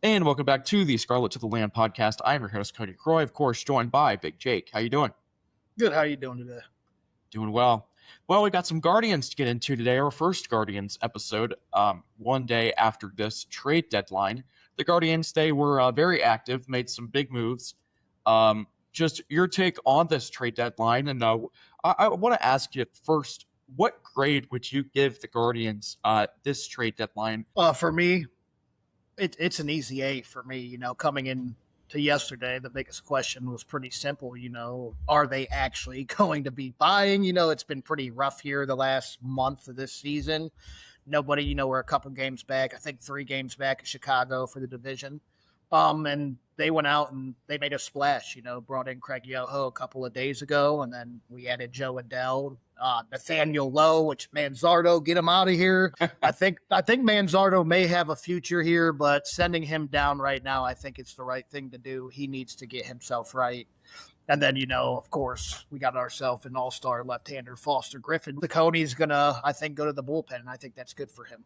And welcome back to the Scarlet to the Land podcast. I'm your host, Cody Croy, of course, joined by Big Jake. How you doing? Good. How are you doing today? Doing well. Well, we got some Guardians to get into today. Our first Guardians episode, one day after this trade deadline. The Guardians, they were very active, made some big moves. Just your take on this trade deadline, and I want to ask you first, what grade would you give the Guardians this trade deadline? For me, it's an easy A for me. Coming in to yesterday, the biggest question was pretty simple. Are they actually going to be buying? It's been pretty rough here the last month of this season. Nobody, we're a couple games back. I think 3 games back in Chicago for the division. And they went out and they made a splash, brought in Craig Yoho a couple of days ago, and then we added Joe Adele, Nathaniel Lowe, which Manzardo, get him out of here. I think Manzardo may have a future here, but sending him down right now, I think it's the right thing to do. He needs to get himself right. And then, of course, we got ourselves an all-star left-hander, Foster Griffin. The Coney's going to, I think, go to the bullpen, and I think that's good for him.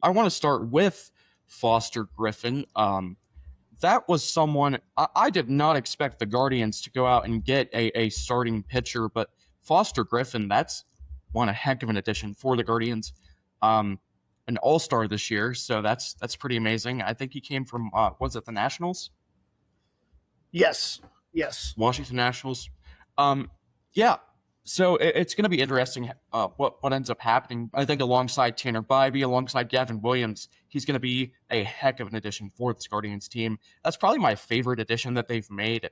I want to start with Foster Griffin. That was someone I did not expect the Guardians to go out and get a starting pitcher, but Foster Griffin, that's one a heck of an addition for the Guardians. An all-star this year, so that's pretty amazing. I think he came from was it the Nationals? Yes. Washington Nationals. Yeah. So it's going to be interesting what ends up happening. I think alongside Tanner Bybee, alongside Gavin Williams, he's going to be a heck of an addition for this Guardians team. That's probably my favorite addition that they've made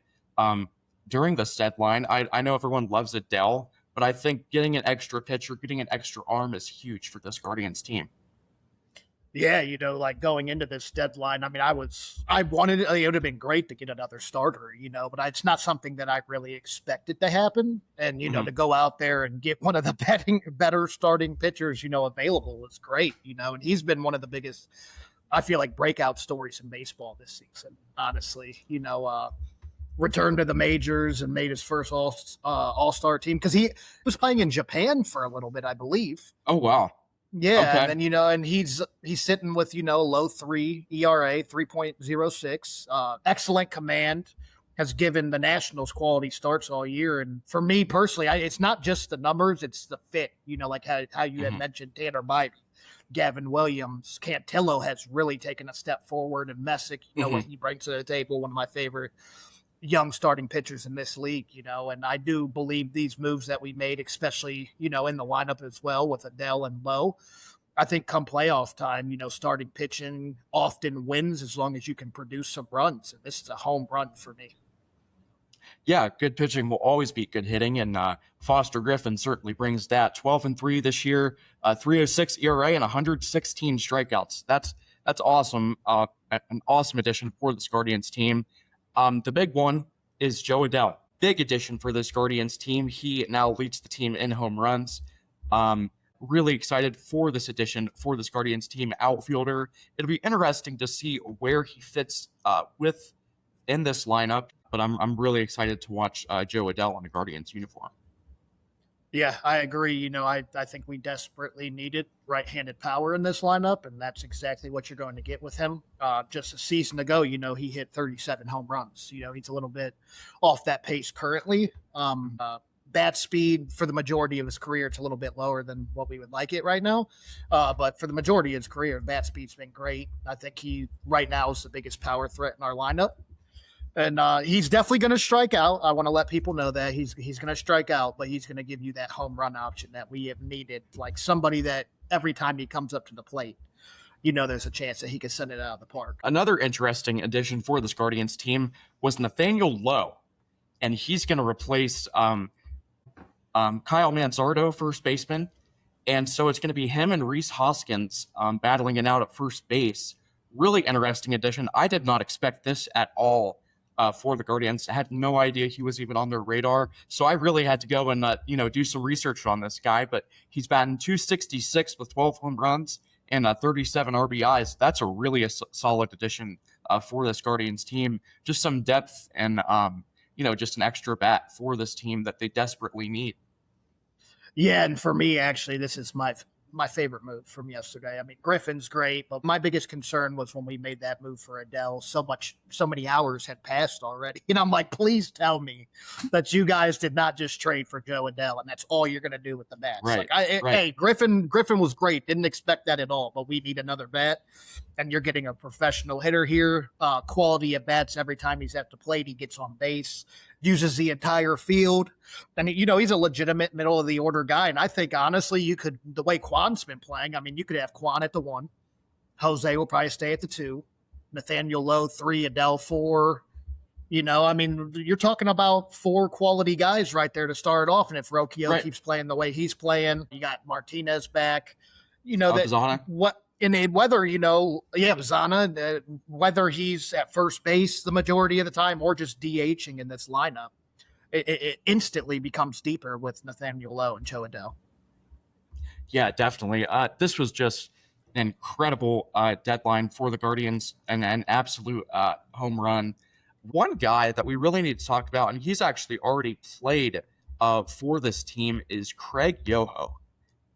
during this deadline. I know everyone loves Adele, but I think getting an extra pitcher, getting an extra arm is huge for this Guardians team. Yeah, like going into this deadline, I mean, I wanted it would have been great to get another starter, but it's not something that I really expected to happen. And, to go out there and get one of the better starting pitchers, available is great, and he's been one of the biggest, I feel like, breakout stories in baseball this season, honestly. Returned to the majors and made his first all-star team because he was playing in Japan for a little bit, I believe. Oh, wow. Yeah, okay. And then and he's sitting with low 3 ERA, 3.06, excellent command. Has given the Nationals quality starts all year, and for me personally, it's not just the numbers; it's the fit. Like how you had mentioned Tanner Bybee, Gavin Williams, Cantillo has really taken a step forward, and Messick, what he brings to the table, one of my favorite young starting pitchers in this league, and I do believe these moves that we made, especially, in the lineup as well with Adele and Lowe, I think come playoff time, starting pitching often wins as long as you can produce some runs. And this is a home run for me. Yeah, good pitching will always beat good hitting, and Foster Griffin certainly brings that. 12-3 this year, 3.06 ERA and 116 strikeouts. That's awesome. An awesome addition for this Guardians team. The big one is Joe Adele. Big addition for this Guardians team. He now leads the team in home runs. Really excited for this addition for this Guardians team outfielder. It'll be interesting to see where he fits in this lineup, but I'm really excited to watch Joe Adele in the Guardians uniform. Yeah, I agree. I think we desperately needed right-handed power in this lineup, and that's exactly what you're going to get with him. Just a season ago, he hit 37 home runs. He's a little bit off that pace currently. Bat speed for the majority of his career, it's a little bit lower than what we would like it right now. But for the majority of his career, bat speed's been great. I think he right now is the biggest power threat in our lineup. And he's definitely going to strike out. I want to let people know that he's going to strike out, but he's going to give you that home run option that we have needed. Like somebody that every time he comes up to the plate, there's a chance that he can send it out of the park. Another interesting addition for this Guardians team was Nathaniel Lowe, and he's going to replace Kyle Manzardo, first baseman. And so it's going to be him and Rhys Hoskins battling it out at first base. Really interesting addition. I did not expect this at all. For the Guardians. I had no idea he was even on their radar. So I really had to go and, do some research on this guy. But he's batting .266 with 12 home runs and 37 RBIs. That's a really solid addition for this Guardians team. Just some depth and, just an extra bat for this team that they desperately need. Yeah, and for me, actually, this is my my favorite move from yesterday. I mean, Griffin's great, but my biggest concern was when we made that move for Adele. So many hours had passed already, and I'm like, please tell me that you guys did not just trade for Joe Adele, and that's all you're going to do with the bats. Right, right. Hey, Griffin was great. Didn't expect that at all, but we need another bat, and you're getting a professional hitter here. Quality at bats every time he's at the plate. He gets on base, uses the entire field. And, he's a legitimate middle of the order guy. And I think, honestly, the way Quan's been playing, I mean, you could have Quan at the 1. Jose will probably stay at the 2. Nathaniel Lowe, 3. Adele, 4. I mean, you're talking about 4 quality guys right there to start off. And if Rocchio keeps playing the way he's playing, you got Martinez back. Bazana, whether he's at first base the majority of the time or just DHing in this lineup, it instantly becomes deeper with Nathaniel Lowe and Joe Adele. Yeah, definitely. This was just an incredible deadline for the Guardians and an absolute home run. One guy that we really need to talk about, and he's actually already played for this team, is Craig Yoho.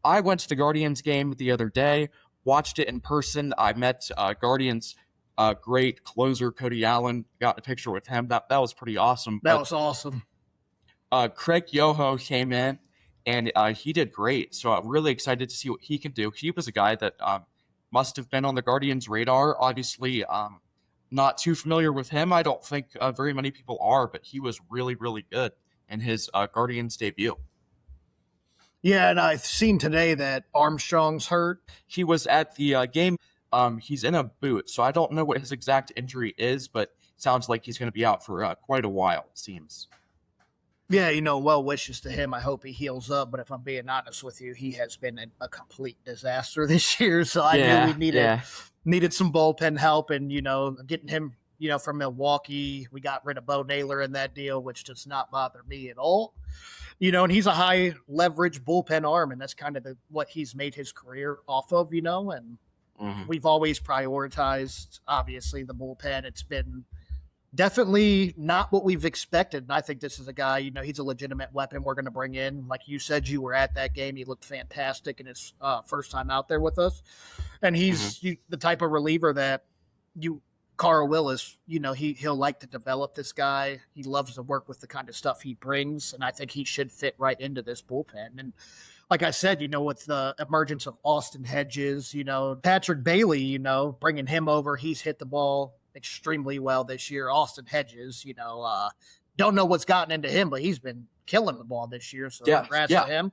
I went to the Guardians game the other day, watched it in person. I met Guardians great closer Cody Allen, got a picture with him. That was pretty awesome. That was awesome. Craig Yoho came in, and he did great. So I'm really excited to see what he can do. He was a guy that must have been on the Guardians' radar. Obviously, not too familiar with him. I don't think very many people are, but he was really, really good in his Guardians debut. Yeah, and I've seen today that Armstrong's hurt. He was at the game. He's in a boot, so I don't know what his exact injury is, but it sounds like he's going to be out for quite a while, it seems. Yeah, well wishes to him. I hope he heals up, but if I'm being honest with you, he has been a complete disaster this year, so I knew we needed some bullpen help, and, getting him, from Milwaukee. We got rid of Bo Naylor in that deal, which does not bother me at all. And he's a high leverage bullpen arm, and that's kind of what he's made his career off of, and we've always prioritized, obviously, the bullpen. It's been definitely not what we've expected, and I think this is a guy, he's a legitimate weapon we're going to bring in. Like you said, you were at that game. He looked fantastic in his first time out there with us, and he's the type of reliever that Carl Willis, he'll like to develop this guy. He loves to work with the kind of stuff he brings, and I think he should fit right into this bullpen. And like I said, with the emergence of Austin Hedges, Patrick Bailey, bringing him over, he's hit the ball extremely well this year. Austin Hedges, don't know what's gotten into him, but he's been killing the ball this year. So congrats to him.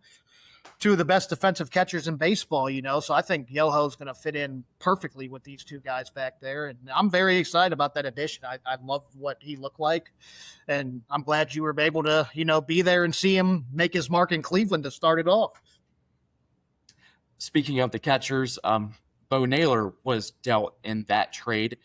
2 of the best defensive catchers in baseball, so I think Yoho's going to fit in perfectly with these 2 guys back there. And I'm very excited about that addition. I love what he looked like. And I'm glad you were able to, be there and see him make his mark in Cleveland to start it off. Speaking of the catchers, Bo Naylor was dealt in that trade.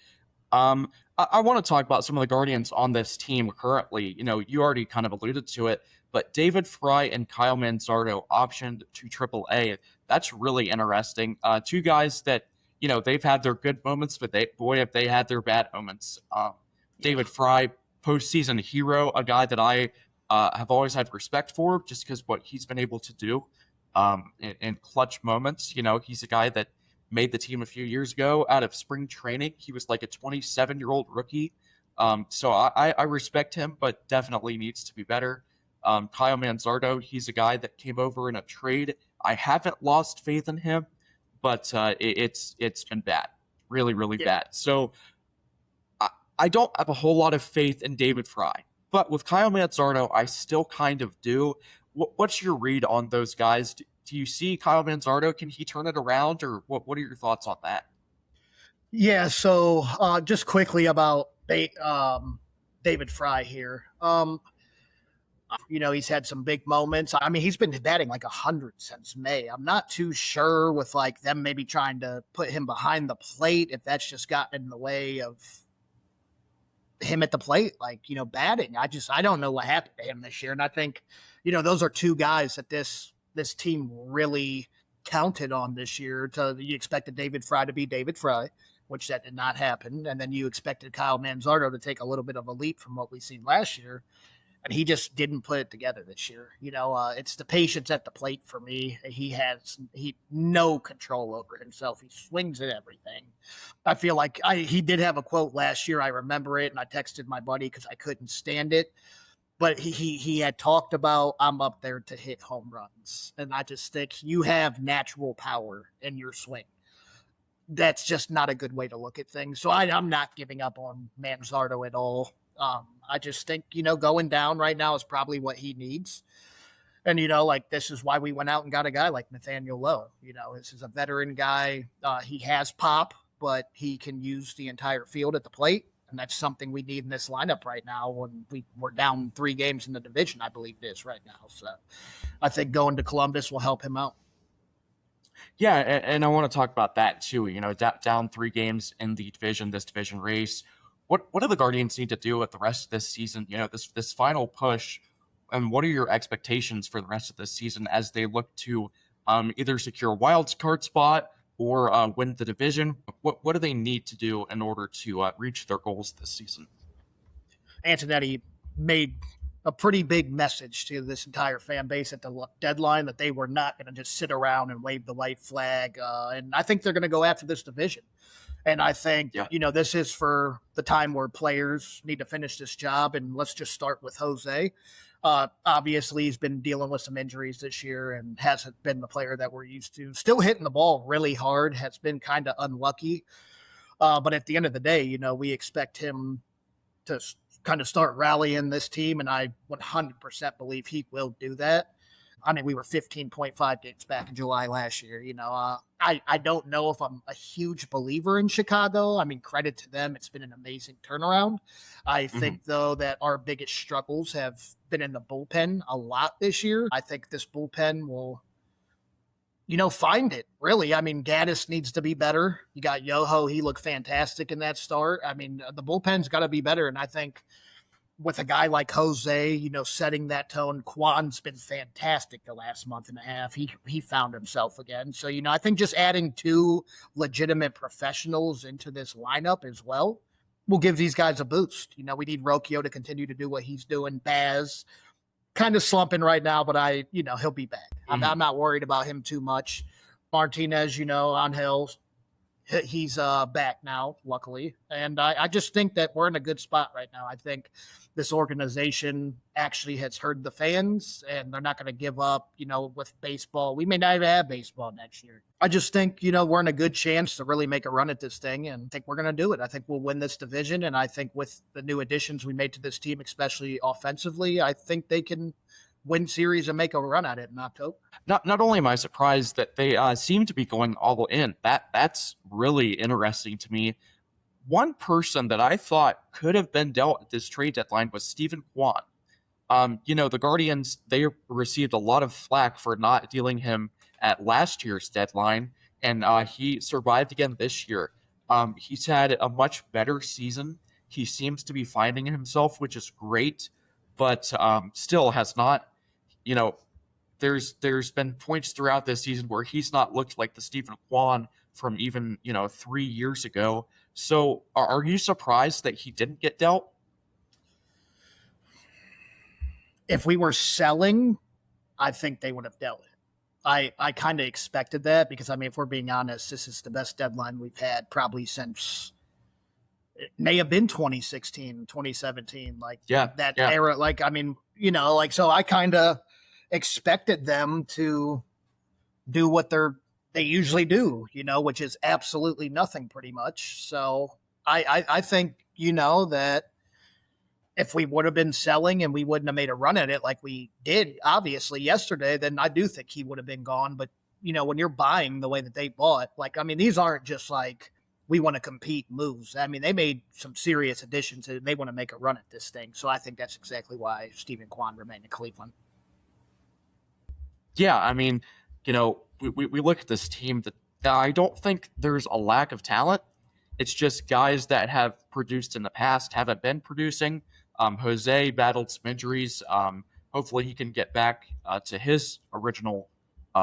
I want to talk about some of the Guardians on this team currently. You already kind of alluded to it, but David Fry and Kyle Manzardo optioned to AAA. That's really interesting. 2 guys that, they've had their good moments, but have they had their bad moments. David Fry, postseason hero, a guy that I have always had respect for just because what he's been able to do in clutch moments. He's a guy that made the team a few years ago out of spring training. He was like a 27-year-old rookie. So I respect him, but definitely needs to be better. Kyle Manzardo, he's a guy that came over in a trade. I haven't lost faith in him, but it's been bad, really, really bad. So I don't have a whole lot of faith in David Fry, but with Kyle Manzardo, I still kind of do. What's your read on those guys? Do you see Kyle Manzardo? Can he turn it around, or what are your thoughts on that? Yeah, so just quickly about David Fry here. He's had some big moments. I mean, he's been batting like 100 since May. I'm not too sure with like them maybe trying to put him behind the plate, if that's just gotten in the way of him at the plate, like, batting. I don't know what happened to him this year. And I think, those are 2 guys that this team really counted on this year. You expected David Fry to be David Fry, which that did not happen. And then you expected Kyle Manzardo to take a little bit of a leap from what we've seen last year. and he just didn't put it together this year. It's the patience at the plate for me. He has no control over himself. He swings at everything. I feel like he did have a quote last year. I remember it, and I texted my buddy because I couldn't stand it. But he had talked about, I'm up there to hit home runs, and I just think you have natural power in your swing. That's just not a good way to look at things. So I'm not giving up on Manzardo at all. I just think, going down right now is probably what he needs. And, this is why we went out and got a guy like Nathaniel Lowe. This is a veteran guy. He has pop, but he can use the entire field at the plate. And that's something we need in this lineup right now when we're down 3 games in the division, I believe it is right now. So I think going to Columbus will help him out. Yeah, and I want to talk about that too. Down 3 games in the division, this division race. What do the Guardians need to do with the rest of this season? This final push, and what are your expectations for the rest of this season as they look to either secure a wild card spot or win the division? What do they need to do in order to reach their goals this season? Antonetti made a pretty big message to this entire fan base at the deadline that they were not going to just sit around and wave the white flag. And I think they're going to go after this division. And I think, this is for the time where players need to finish this job. And let's just start with Jose. Obviously, he's been dealing with some injuries this year and hasn't been the player that we're used to. Still hitting the ball really hard, has been kind of unlucky. But at the end of the day, we expect him to kind of start rallying this team, and I 100% believe he will do that. I mean, we were 15.5 games back in July last year. I don't know if I'm a huge believer in Chicago. I mean, credit to them. It's been an amazing turnaround. I think, though, that our biggest struggles have been in the bullpen a lot this year. I think this bullpen will, find it, really. I mean, Gaddis needs to be better. You got Yoho. He looked fantastic in that start. I mean, the bullpen's got to be better, and I think with a guy like Jose, setting that tone, Kwan's been fantastic the last month and a half. He found himself again. So, I think just adding 2 legitimate professionals into this lineup as well will give these guys a boost. We need Rocchio to continue to do what he's doing. Baz, kind of slumping right now, but he'll be back. I'm not worried about him too much. Martinez, on Hills, he's back now, luckily. And I just think that we're in a good spot right now. I think this organization actually has heard the fans, and they're not going to give up, with baseball. We may not even have baseball next year. I just think, we're in a good chance to really make a run at this thing, and I think we're going to do it. I think we'll win this division, and I think with the new additions we made to this team, especially offensively, I think they can win series and make a run at it in October. Not only am I surprised that they seem to be going all in, that's really interesting to me. One person that I thought could have been dealt at this trade deadline was Stephen Kwan. The Guardians, they received a lot of flack for not dealing him at last year's deadline, and he survived again this year. He's had a much better season. He seems to be finding himself, which is great, but still has not, there's been points throughout this season where he's not looked like the Stephen Kwan from even, 3 years ago. So are you surprised that he didn't get dealt? If we were selling, I think they would have dealt it. I kind of expected that because, if we're being honest, this is the best deadline we've had probably since it may have been 2016, 2017, era. So I kind of expected them to do what they usually do, which is absolutely nothing pretty much. So I think, that if we would have been selling and we wouldn't have made a run at it like we did, obviously, yesterday, then I do think he would have been gone. But, when you're buying the way that they bought, these aren't just we want to compete moves. They made some serious additions and they want to make a run at this thing. So I think that's exactly why Stephen Kwan remained in Cleveland. Yeah, we look at this team that I don't think there's a lack of talent. It's just guys that have produced in the past haven't been producing. Jose battled some injuries. Hopefully he can get back to his original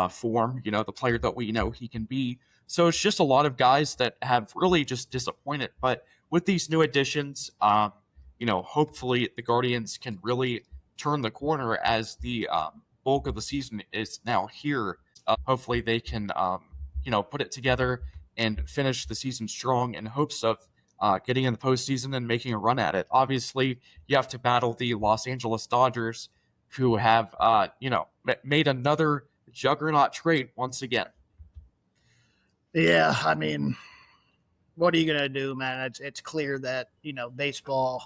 form, the player that we know he can be. So it's just a lot of guys that have really just disappointed. But with these new additions, hopefully the Guardians can really turn the corner as the bulk of the season is now here. Hopefully they can put it together and finish the season strong in hopes of getting in the postseason and making a run at it. Obviously, you have to battle the Los Angeles Dodgers, who have made another juggernaut trade once again. Yeah, I mean, what are you gonna do, man? It's clear that baseball,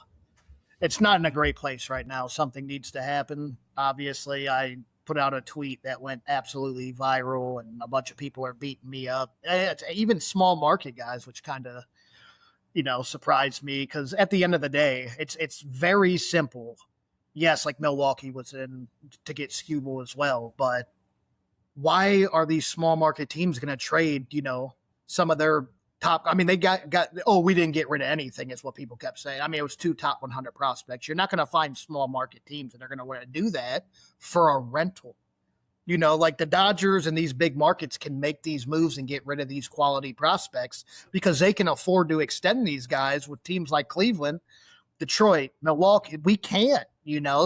it's not in a great place right now. Something needs to happen. Obviously, I put out a tweet that went absolutely viral, and a bunch of people are beating me up. Even small market guys, which kind of surprised me, because at the end of the day, it's very simple. Yes, like Milwaukee was in to get Skubal as well, but why are these small market teams going to trade, some of their top? I mean, they got, we didn't get rid of anything, is what people kept saying. I mean, it was 2 top 100 prospects. You're not going to find small market teams that are going to want to do that for a rental. Like the Dodgers and these big markets can make these moves and get rid of these quality prospects because they can afford to extend these guys. With teams like Cleveland, Detroit, Milwaukee, we can't,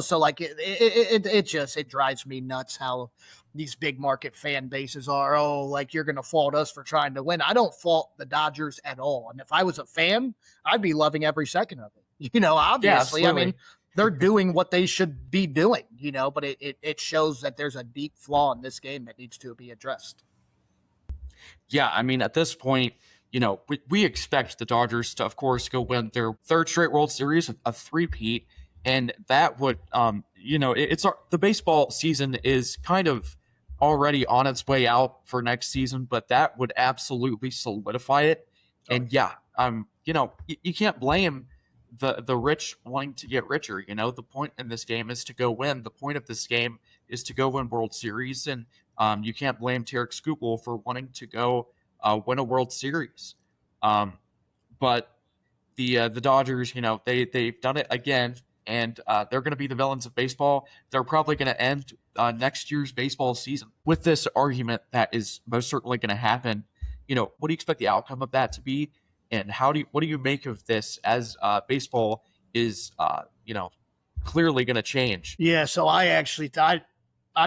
so like it drives me nuts how these big market fan bases are. Oh, like you're going to fault us for trying to win. I don't fault the Dodgers at all. And if I was a fan, I'd be loving every second of it. Obviously, Yeah, I mean, they're doing what they should be doing, but it shows that there's a deep flaw in this game that needs to be addressed. Yeah, I mean, at this point, we expect the Dodgers to, of course, go win their 3rd straight World Series, a three-peat, and that would, the baseball season is kind of already on its way out for next season, but that would absolutely solidify it. And yeah, you can't blame the rich wanting to get richer. The point in this game is to go win. The point of this game is to go win World Series, and you can't blame Tarek Skubal for wanting to go win a World Series. But the Dodgers, they've done it again, and they're going to be the villains of baseball. They're probably going to end next year's baseball season with this argument that is most certainly going to happen. What do you expect the outcome of that to be, and what do you make of this as baseball is clearly going to change? Yeah, so I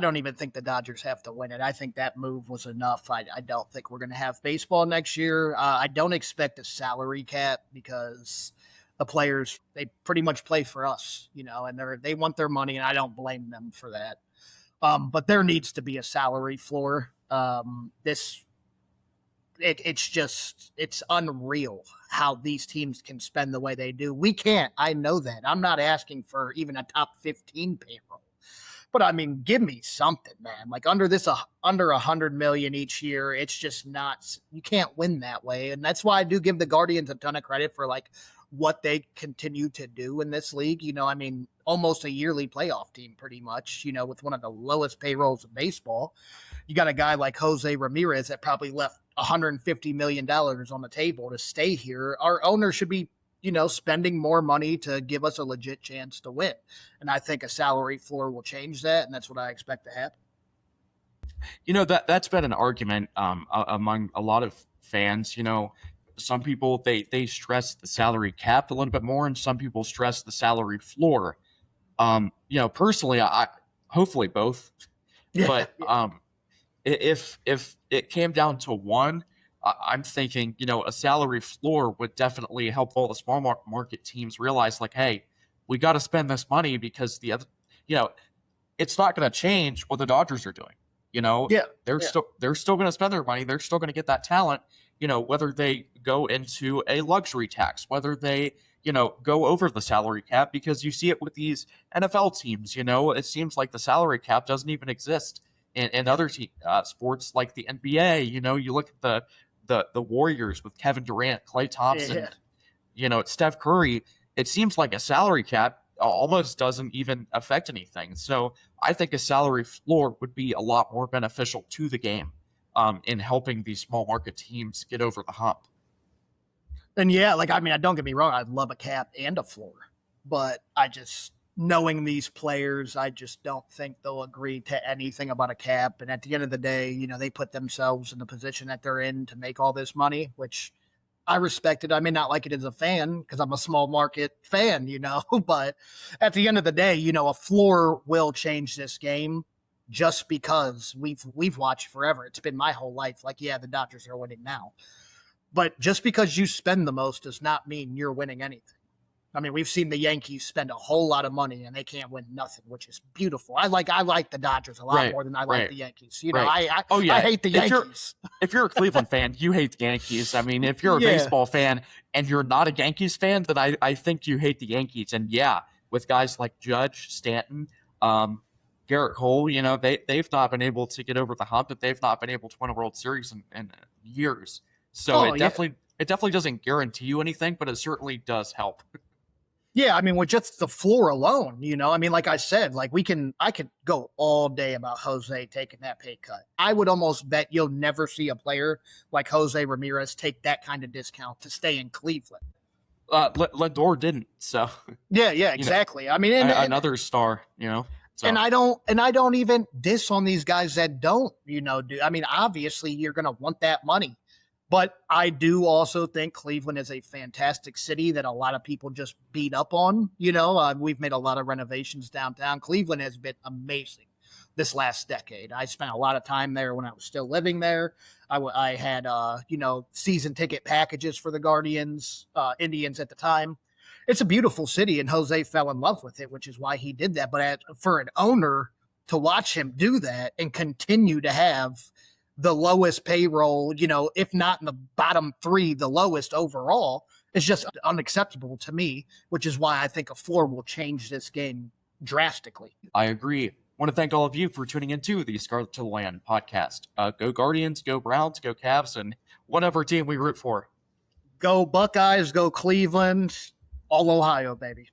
don't even think the Dodgers have to win it. I think that move was enough. I don't think we're going to have baseball next year. I don't expect a salary cap because the players, they pretty much play for us, and they want their money, and I don't blame them for that. But there needs to be a salary floor. It's unreal how these teams can spend the way they do. We can't. I know that. I'm not asking for even a top 15 payroll. But I mean, give me something, man. Like under $100 million each year, it's just not. You can't win that way, and that's why I do give the Guardians a ton of credit for like what they continue to do in this league. I mean, almost a yearly playoff team, pretty much. With one of the lowest payrolls in baseball, you got a guy like Jose Ramirez that probably left $150 million on the table to stay here. Our owner should be spending more money to give us a legit chance to win. And I think a salary floor will change that, and that's what I expect to happen. That's been an argument among a lot of fans. Some people, they stress the salary cap a little bit more, and some people stress the salary floor. Personally, I hopefully both. Yeah. But if it came down to one, I'm thinking, a salary floor would definitely help all the small market teams realize, like, hey, we got to spend this money because the other, it's not going to change what the Dodgers are doing. They're still going to spend their money. They're still going to get that talent. Whether they go into a luxury tax, whether they go over the salary cap, because you see it with these NFL teams. It seems like the salary cap doesn't even exist in other sports like the NBA. You look at the Warriors with Kevin Durant, Klay Thompson, Steph Curry. It seems like a salary cap almost doesn't even affect anything. So I think a salary floor would be a lot more beneficial to the game in helping these small market teams get over the hump. And yeah, don't get me wrong, I'd love a cap and a floor, but knowing these players, I just don't think they'll agree to anything about a cap. And at the end of the day, they put themselves in the position that they're in to make all this money, which I respect it. I may not like it as a fan because I'm a small market fan, but at the end of the day, a floor will change this game just because we've watched forever. It's been my whole life. Like, yeah, the Dodgers are winning now. But just because you spend the most does not mean you're winning anything. I mean, we've seen the Yankees spend a whole lot of money and they can't win nothing, which is beautiful. I like the Dodgers a lot more than I like the Yankees. I hate the Yankees. If you're a Cleveland fan, you hate the Yankees. I mean, if you're a baseball fan and you're not a Yankees fan, then I think you hate the Yankees. And yeah, with guys like Judge, Stanton, Garrett Cole, they've not been able to get over the hump, but they've not been able to win a World Series in years. So it definitely doesn't guarantee you anything, but it certainly does help. Yeah, I mean, with just the floor alone, I mean, like I said, I could go all day about Jose taking that pay cut. I would almost bet you'll never see a player like Jose Ramirez take that kind of discount to stay in Cleveland. Lindor didn't, so yeah, exactly. I mean, another star, So. And I don't even diss on these guys that don't, do. I mean, obviously you're going to want that money. But I do also think Cleveland is a fantastic city that a lot of people just beat up on. We've made a lot of renovations downtown. Cleveland has been amazing this last decade. I spent a lot of time there when I was still living there. I had, season ticket packages for the Guardians, Indians at the time. It's a beautiful city, and Jose fell in love with it, which is why he did that. But for an owner to watch him do that and continue to have the lowest payroll, if not in the bottom three, the lowest overall, is just unacceptable to me, which is why I think a floor will change this game drastically. I agree. I want to thank all of you for tuning into the Scarlet to the Land podcast. Go Guardians, go Browns, go Cavs, and whatever team we root for. Go Buckeyes, go Cleveland, all Ohio, baby.